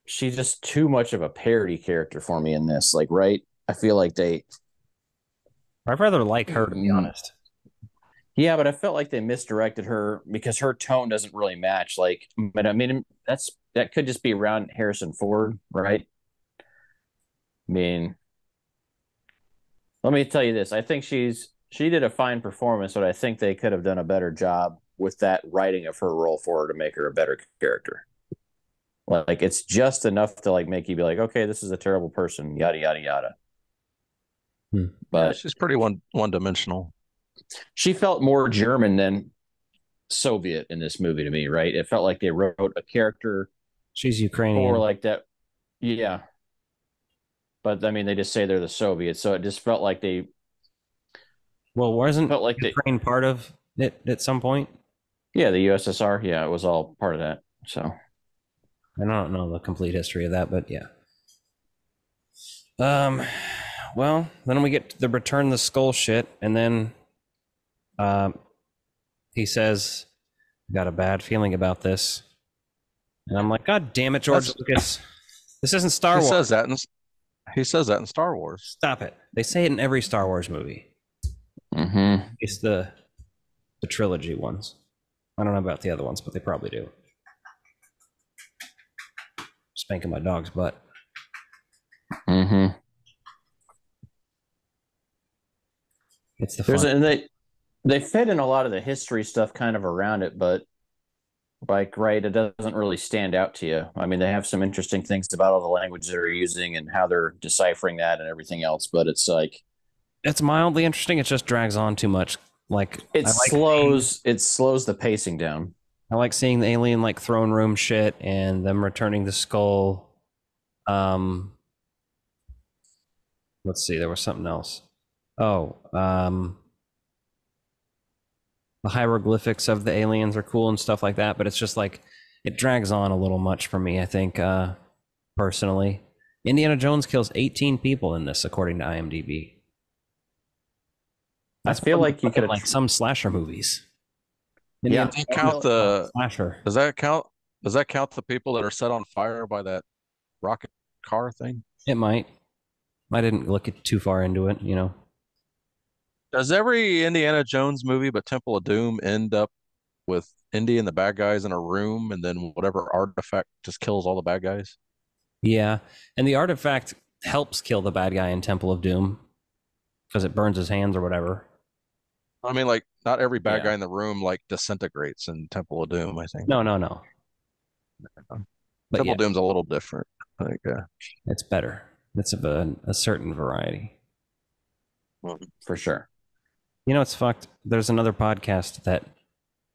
she's just too much of a parody character for me in this. Like, right? I feel like they I'd rather like her, to be honest. yeah, but I felt like they misdirected her because her tone doesn't really match. Like, but I mean, that could just be around Harrison Ford, right? I mean, let me tell you this. I think she did a fine performance, but I think they could have done a better job with that writing of her role for her to make her a better character. Like, it's just enough to like make you be like, okay, this is a terrible person, yada yada yada. But Yeah, she's pretty one-dimensional. she felt more German than Soviet in this movie to me, right? It felt like they wrote a character She's Ukrainian. or like that. Yeah. But I mean, they just say they're the Soviets, so it just felt like they Well, wasn't felt like Ukraine part of it at some point? yeah, the USSR, yeah, it was all part of that. So I don't know the complete history of that, but yeah. Well, then we get the return the skull shit, and then he says, "Got a bad feeling about this," and I'm like, "God damn it, George Lucas! This isn't Star Wars." He says that in Star Wars. Stop it! They say it in every Star Wars movie. It's the trilogy ones. I don't know about the other ones, but they probably do. Spanking my dog's butt. It's the fun. and they fit in a lot of the history stuff kind of around it, but like right, it doesn't really stand out to you. I mean, they have some interesting things about all the language they're using and how they're deciphering that and everything else, but it's like It's mildly interesting. It just drags on too much. Like it slows the pacing down. I like seeing the alien like throne room shit and them returning the skull. Let's see, there was something else. Oh, the hieroglyphics of the aliens are cool and stuff like that, but it's just like it drags on a little much for me, I think, personally. Indiana Jones kills 18 people in this, according to IMDb. I feel like you could like some slasher movies. Yeah. Does that count the slasher. Does that count the people that are set on fire by that rocket car thing? It might. I didn't look too far into it, you know. Does every Indiana Jones movie but Temple of Doom end up with Indy and the bad guys in a room and then whatever artifact just kills all the bad guys? Yeah, and the artifact helps kill the bad guy in Temple of Doom because it burns his hands or whatever. I mean, like, not every bad Yeah. guy in the room like disintegrates in Temple of Doom, I think. No. But Temple yeah, of Doom's a little different. I think, it's better. It's of a certain variety. for sure. You know, it's fucked. There's another podcast that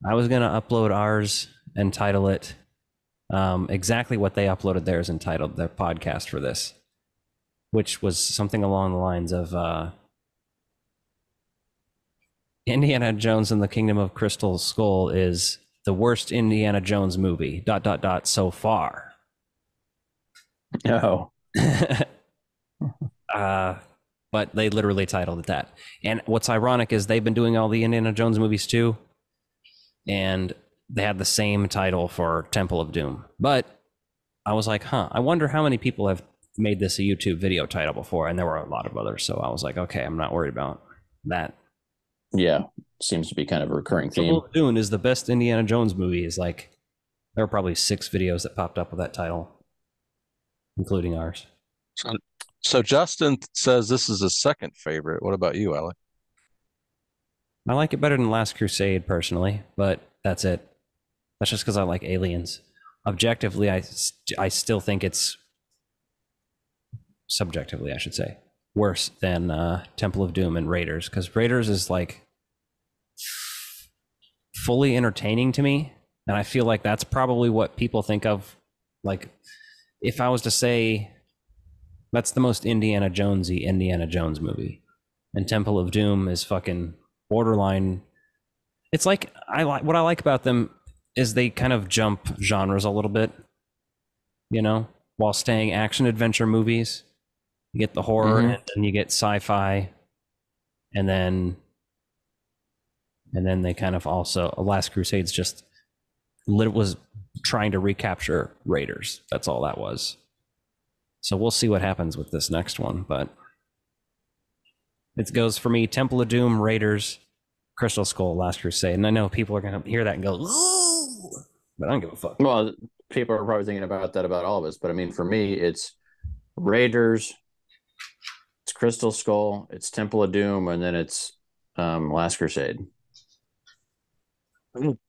I was going to upload ours and title it exactly what they uploaded theirs and titled their podcast for this, which was something along the lines of Indiana Jones and the Kingdom of Crystal Skull is the worst Indiana Jones movie, ... so far. No. But they literally titled it that. And what's ironic is they've been doing all the Indiana Jones movies too, and they had the same title for Temple of Doom. But I was like, I wonder how many people have made this a YouTube video title before, and there were a lot of others. So I was like, okay, I'm not worried about that. Yeah, seems to be kind of a recurring theme. Temple of Doom is the best Indiana Jones movie. Is like, there were probably 6 videos that popped up with that title, including ours. So Justin says this is his second favorite. What about you, Alec? I like it better than Last Crusade personally, but that's it. That's just because I like aliens. Objectively, I still think it's, subjectively I should say, worse than Temple of Doom and Raiders, because Raiders is like fully entertaining to me, and I feel like that's probably what people think of. Like, if I was to say that's the most Indiana Jonesy Indiana Jones movie, and Temple of Doom is fucking borderline. It's like, what I like about them is they kind of jump genres a little bit, you know, while staying action adventure movies. You get the horror, and then you get sci-fi, and then they kind of also, Last Crusade's just was trying to recapture Raiders. That's all that was. So we'll see what happens with this next one, but it goes for me: Temple of Doom, Raiders, Crystal Skull, Last Crusade. And I know people are going to hear that and go, "Ooh," but I don't give a fuck. Well, people are probably thinking about that about all of us, but I mean, for me, it's Raiders, it's Crystal Skull, it's Temple of Doom, and then it's Last Crusade.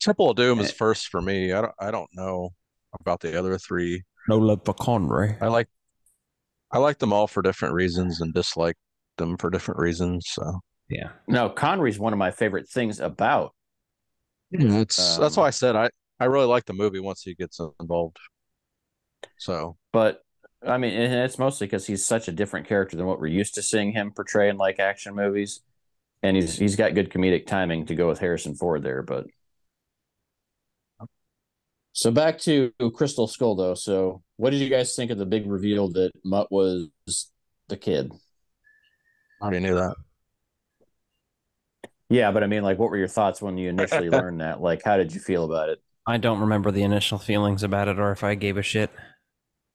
Temple of Doom is first for me. I don't know about the other 3. No love for Conroy. I like them all for different reasons and dislike them for different reasons. So yeah. No, Connery's one of my favorite things about. That's why I said I really like the movie once he gets involved. So, but I mean, and it's mostly because he's such a different character than what we're used to seeing him portray in like action movies, and he's got good comedic timing to go with Harrison Ford there. But so back to Crystal Skull, though. So, what did you guys think of the big reveal that Mutt was the kid? I already knew that. Yeah, but I mean, like, what were your thoughts when you initially learned that? Like, how did you feel about it? I don't remember the initial feelings about it or if I gave a shit.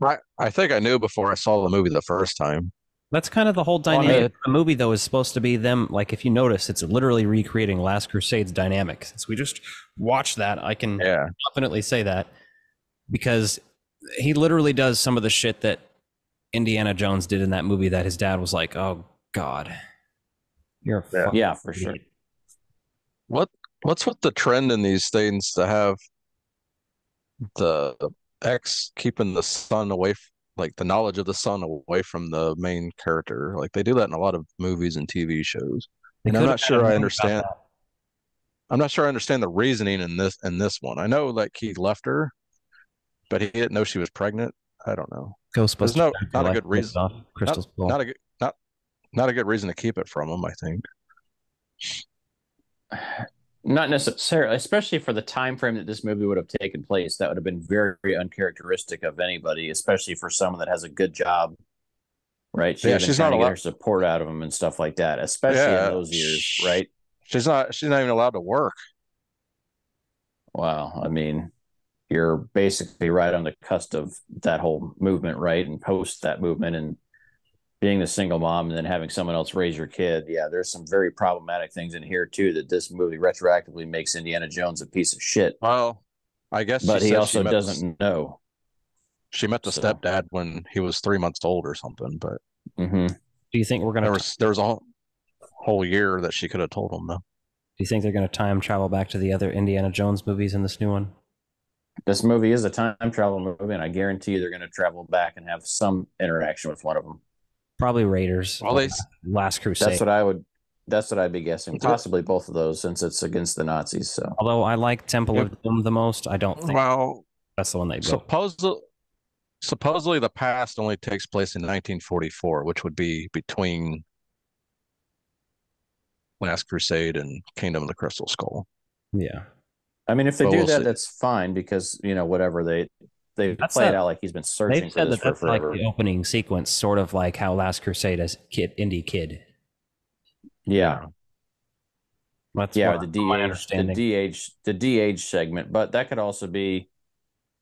I think I knew before I saw the movie the first time. That's kind of the whole dynamic. The movie, though, is supposed to be them. Like, if you notice, it's literally recreating Last Crusade's dynamic. Since we just watched that, I can confidently say that, because he literally does some of the shit that Indiana Jones did in that movie that his dad was like, "Oh God, you're a fucking yeah, for sure." What's with the trend in these things to have the ex keeping the son away, like the knowledge of the son away from the main character? Like, they do that in a lot of movies and TV shows. And I'm not sure I understand. I'm not sure I understand the reasoning in this one. I know, like, he left her, but he didn't know she was pregnant. I don't know. Ghostbusters. There's not a good reason. Not a good reason to keep it from him, I think. Not necessarily, especially for the time frame that this movie would have taken place. That would have been very uncharacteristic of anybody, especially for someone that has a good job, right? She's not allowed to get her support out of him and stuff like that, especially in those years, right? She's not even allowed to work. Wow, I mean, you're basically right on the cusp of that whole movement, right? And post that movement, and being the single mom and then having someone else raise your kid. Yeah, there's some very problematic things in here too, that this movie retroactively makes Indiana Jones a piece of shit. Well, I guess, but he also doesn't know. She met the stepdad when he was 3 months old or something. But do you think we're gonna? There was a whole year that she could have told him. Though. Do you think they're gonna time travel back to the other Indiana Jones movies in this new one? This movie is a time travel movie, and I guarantee you they're going to travel back and have some interaction with one of them. Probably Raiders. Well, Last Crusade. That's what I would. That's what I'd be guessing. Possibly both of those, since it's against the Nazis. So, Although I like Temple of Doom the most, I don't think that's the one they go. Supposedly the past only takes place in 1944, which would be between Last Crusade and Kingdom of the Crystal Skull. Yeah. I mean, if they do that, that's fine, because whatever they play it out like he's been searching for this for forever. Like the opening sequence, sort of like how Last Crusade is Indie Kid. Yeah. That's the DH segment, but that could also be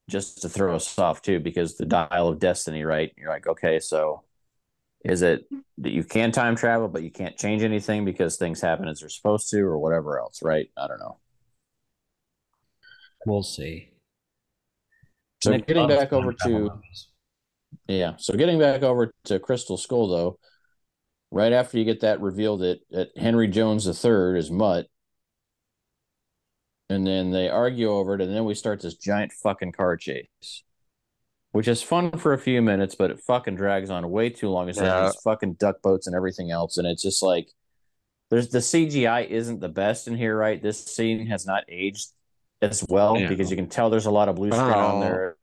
just to throw us off too, because the Dial of Destiny, right? You're like, okay, so is it that you can time travel, but you can't change anything because things happen as they're supposed to, or whatever else, right? I don't know. We'll see. So getting back over to Crystal Skull, though, right after you get that revealed that Henry Jones III is Mutt, and then they argue over it, and then we start this giant fucking car chase, which is fun for a few minutes, but it fucking drags on way too long. It's like these fucking duck boats and everything else, and it's just like the CGI isn't the best in here, right? This scene has not aged as well because you can tell there's a lot of blue screen on there.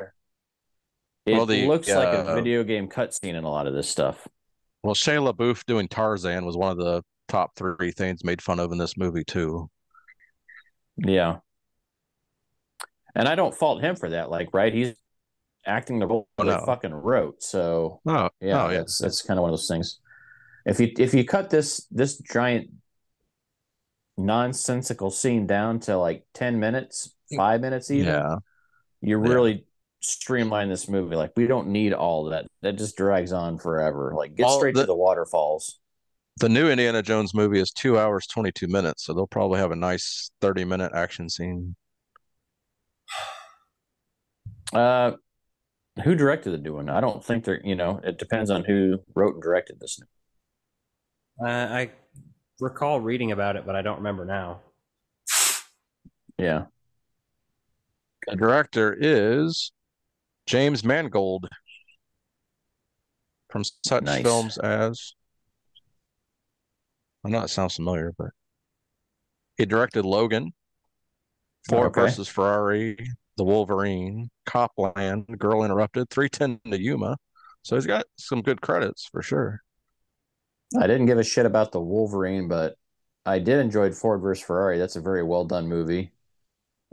It looks like a video game cutscene in a lot of this stuff. Well, Shia LaBeouf doing Tarzan was one of the top 3 things made fun of in this movie too. Yeah. And I don't fault him for that. Like, right? He's acting the role they fucking wrote. So that's kind of one of those things. If you cut this giant nonsensical scene down to like 10 minutes, 5 minutes even, you really streamline this movie. Like, we don't need all that. That just drags on forever. Like, get straight to the waterfalls. The new Indiana Jones movie is 2 hours, 22 minutes, so they'll probably have a nice 30-minute action scene. Who directed the new one? I don't think they're, it depends on who wrote and directed this. I recall reading about it, but I don't remember now. Yeah. The director is James Mangold from such films as, I know it sounds familiar, but he directed Logan, Ford versus Ferrari, The Wolverine, Copland, Girl Interrupted, 3:10 to Yuma. So he's got some good credits for sure. I didn't give a shit about The Wolverine, but I did enjoy Ford versus Ferrari. That's a very well done movie.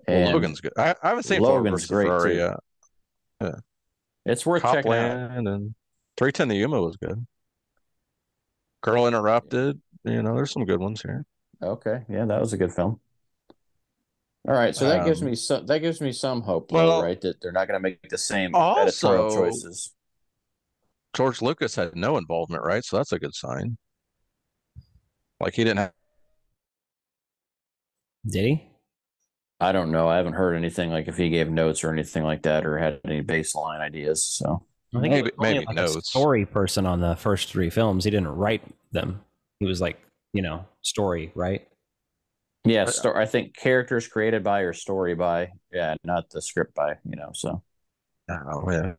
And Logan's good. I haven't seen Ford versus Ferrari yet. Yeah. It's worth checking out. And 3:10 to Yuma was good. Girl Interrupted. There's some good ones here. Okay, yeah, that was a good film. All right, so that gives me some hope, though, right? That they're not going to make the same editorial choices. George Lucas had no involvement, right? So that's a good sign. Like, he didn't have. Did he? I don't know. I haven't heard anything like if he gave notes or anything like that, or had any baseline ideas. So I think maybe like notes. A story person on the first 3 films. He didn't write them. He was like, story, right? Yeah, I think characters created by or story by. Yeah, not the script by. So. Oh yeah.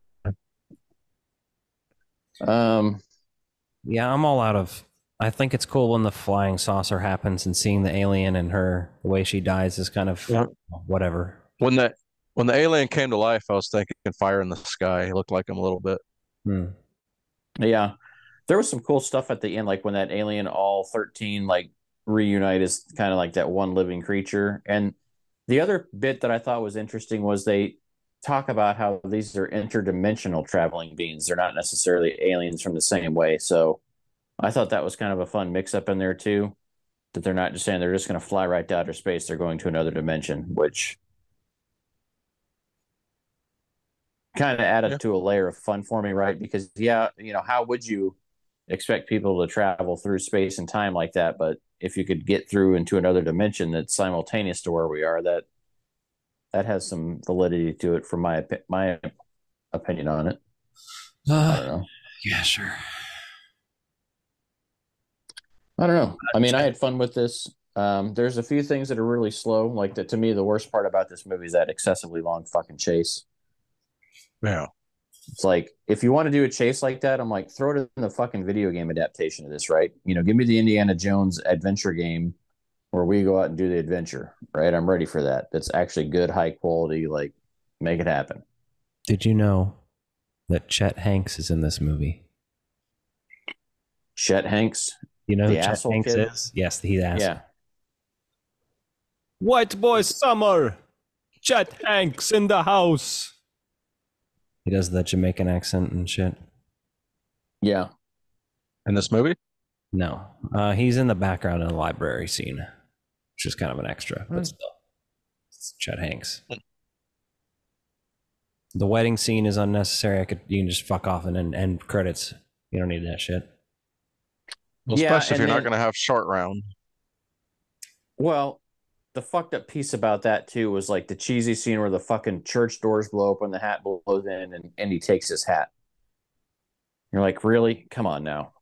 Yeah, I'm all out of. I think it's cool when the flying saucer happens and seeing the alien and the way she dies is kind of whatever. When the alien came to life, I was thinking Fire in the Sky. It looked like him a little bit. Yeah, there was some cool stuff at the end, like when that alien, all 13, like reunite as kind of like that one living creature. And the other bit that I thought was interesting was they talk about how these are interdimensional traveling beings. They're not necessarily aliens from the same way. So I thought that was kind of a fun mix up in there too, that they're not just saying they're just going to fly right to outer space. They're going to another dimension, which kind of added to a layer of fun for me, right? Because how would you expect people to travel through space and time like that? But if you could get through into another dimension that's simultaneous to where we are, that has some validity to it from my opinion on it. I don't know. Yeah, sure. I don't know. I mean, I had fun with this. There's a few things that are really slow. Like, to me, the worst part about this movie is that excessively long fucking chase. Yeah. It's like, if you want to do a chase like that, I'm like, throw it in the fucking video game adaptation of this, right? Give me the Indiana Jones adventure game where we go out and do the adventure, right? I'm ready for that. That's actually good, high quality. Like, make it happen. Did you know that Chet Hanks is in this movie? Chet Hanks, You know who the Chet asshole Hanks kid? is? Yes, he's the asshole. Yeah. White boy summer. Chet Hanks in the house. He does the Jamaican accent and shit. Yeah. In this movie? No, he's in the background in the library scene, which is kind of an extra, but still, it's Chet Hanks. The wedding scene is unnecessary. You can just fuck off and end credits. You don't need that shit. Well, Yeah, especially if and you're not then- going to have short round. Well, the fucked up piece about that too was like the cheesy scene where the fucking church doors blow open, the hat blows in, and he takes his hat. You're like, really? Come on now.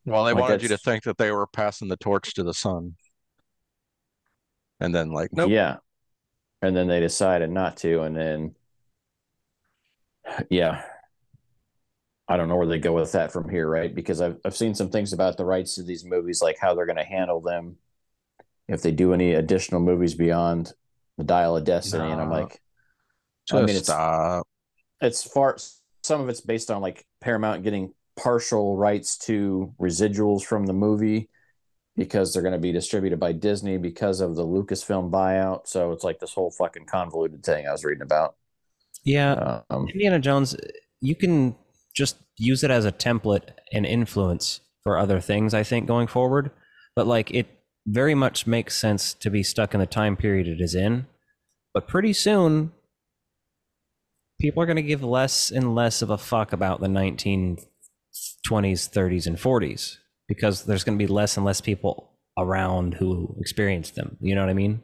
Well, they Like, wanted you to that's- think that they were passing the torch to the son. And then, like, nope. Yeah. And then they decided not to, and then yeah. I don't know where they go with that from here, right? Because I've seen some things about the rights to these movies, like how they're going to handle them if they do any additional movies beyond the Dial of Destiny. And I'm like, Just stop. it's far. Some of it's based on like Paramount getting partial rights to residuals from the movie because they're going to be distributed by Disney because of the Lucasfilm buyout. So it's like this whole fucking convoluted thing I was reading about. Yeah, Indiana Jones, you can just use it as a template and influence for other things, I think, going forward. But like, it very much makes sense to be stuck in the time period it is in. But pretty soon, people are going to give less and less of a fuck about the 1920s, 30s, and 40s because there's going to be less and less people around who experienced them. You know what I mean?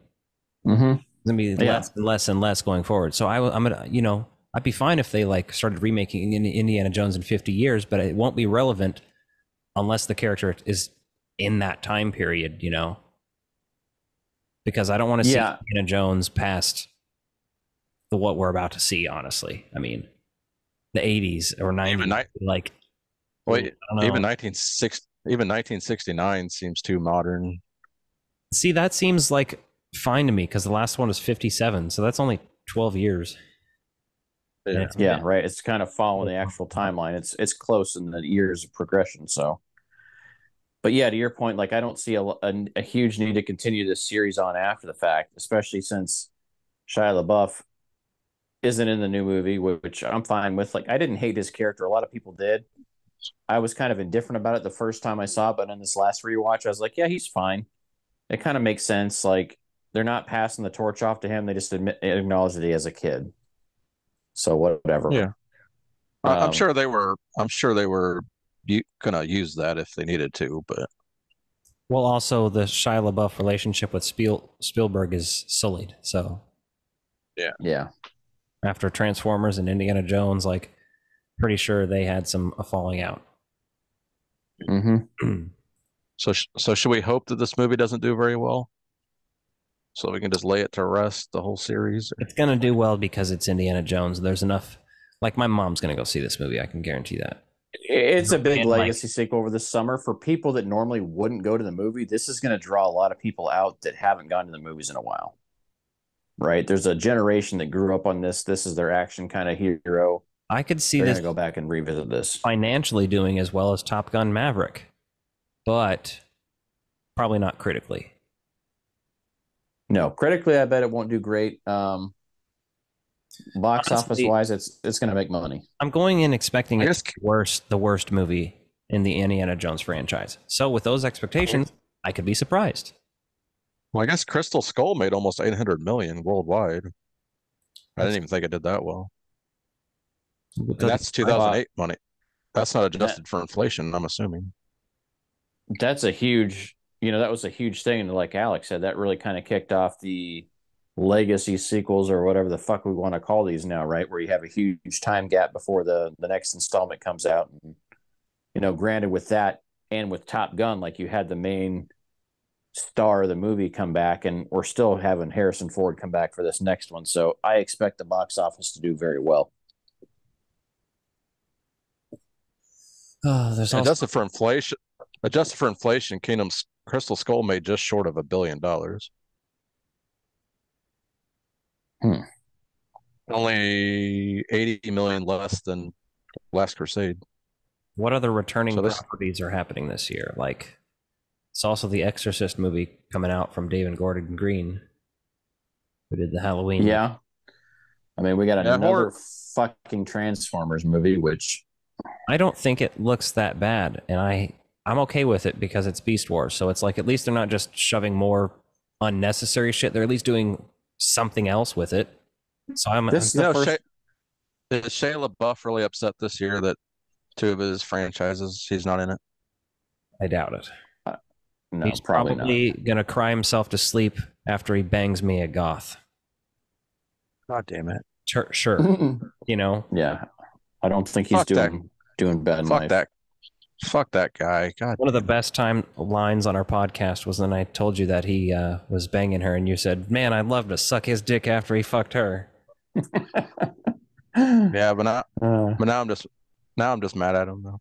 Mm-hmm. It's going to be less and less going forward. So I'm going to, I'd be fine if they like started remaking Indiana Jones in 50 years, but it won't be relevant unless the character is in that time period, because I don't want to see Indiana Jones past what we're about to see, honestly. I mean, the 80s or 90s, even 1969 seems too modern. See, that seems like fine to me because the last one was 57, so that's only 12 years. Yeah, right. It's kind of following the actual timeline. It's close in the years of progression. So, but yeah, to your point, like I don't see a huge need to continue this series on after the fact, especially since Shia LaBeouf isn't in the new movie, which I'm fine with. Like I didn't hate his character. A lot of people did. I was kind of indifferent about it the first time I saw it, but in this last rewatch, I was like, yeah, he's fine. It kind of makes sense. Like they're not passing the torch off to him. They just acknowledge that he has a kid. So whatever. Yeah. I'm sure they were gonna use that if they needed to, but well, also the Shia LaBeouf relationship with Spielberg is sullied. So yeah. After Transformers and Indiana Jones, like pretty sure they had a falling out. Mm-hmm. So should we hope that this movie doesn't do very well, so we can just lay it to rest, the whole series? It's gonna do well because it's Indiana Jones. There's enough. Like my mom's gonna go see this movie. I can guarantee that. It's a big legacy sequel over the summer for people that normally wouldn't go to the movie. This is going to draw a lot of people out that haven't gone to the movies in a while. Right? There's a generation that grew up on this. This is their action kind of hero. I could see They're this going to go back and revisit this financially doing as well as Top Gun Maverick, but probably not critically. No, critically, I bet it won't do great. Box office wise, it's going to make money. I'm going in expecting it's the worst movie in the Indiana Jones franchise. So with those expectations, I could be surprised. Well, I guess Crystal Skull made almost 800 million worldwide. I didn't even think it did that well. And that's 2008 money. That's not adjusted for inflation, I'm assuming. That's a huge, that was a huge thing. And like Alex said, that really kind of kicked off the legacy sequels or whatever the fuck we want to call these now, right? Where you have a huge time gap before the next installment comes out. And, granted with that and with Top Gun, like you had the main star of the movie come back, and we're still having Harrison Ford come back for this next one. So I expect the box office to do very well. there's also Adjusted for inflation, Kingdom's Crystal Skull made just short of $1 billion. Only 80 million less than Last Crusade. what other returning properties are happening this year? Like, it's also the Exorcist movie coming out from David Gordon Green, who did the Halloween. Yeah. I mean, we got another fucking Transformers movie, which I don't think it looks that bad, and I'm okay with it because it's Beast Wars. So it's like, at least they're not just shoving more unnecessary shit. They're at least doing something else with it. So Is Shia LaBeouf really upset this year that 2 of his franchises he's not in it? I doubt it. no, He's probably gonna cry himself to sleep after he bangs me at Goth. God damn it! Sure. You know. Yeah, I don't think he's doing bad in life. Fuck that guy. God. One of the best lines on our podcast was when I told you that he was banging her, and you said, "Man, I'd love to suck his dick after he fucked her." Yeah, but now I'm just mad at him though.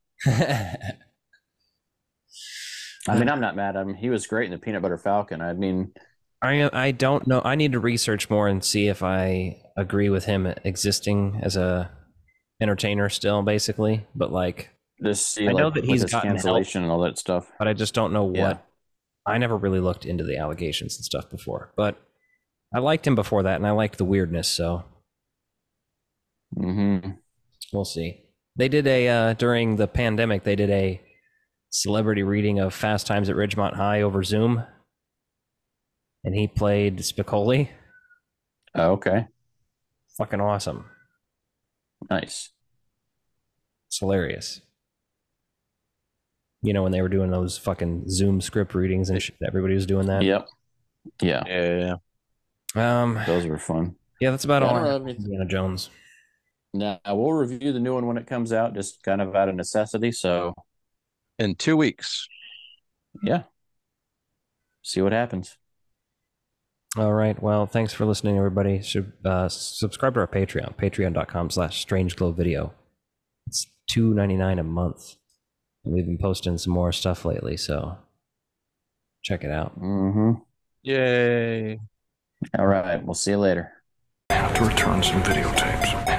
I mean, I'm not mad at him. He was great in the Peanut Butter Falcon. I mean, I don't know. I need to research more and see if I agree with him existing as a entertainer still, basically. But like, I know that he's got cancellation and all that stuff, but I just don't know what. I never really looked into the allegations and stuff before, but I liked him before that, and I liked the weirdness. So, we'll see. They did during the pandemic. They did a celebrity reading of Fast Times at Ridgemont High over Zoom, and he played Spicoli. Oh, okay. Fucking awesome. Nice. It's hilarious. You know, when they were doing those fucking Zoom script readings and shit, everybody was doing that. Yep. Yeah. Those were fun. Yeah, that's about all I have. Indiana Jones. Now, we'll review the new one when it comes out, just kind of out of necessity. So, in 2 weeks. Yeah. See what happens. All right. Well, thanks for listening, everybody. Subscribe to our Patreon, patreon.com/strangeglowvideo. It's $2.99 a month. And we've been posting some more stuff lately, so check it out. Yay. All right. We'll see you later. I have to return some videotapes.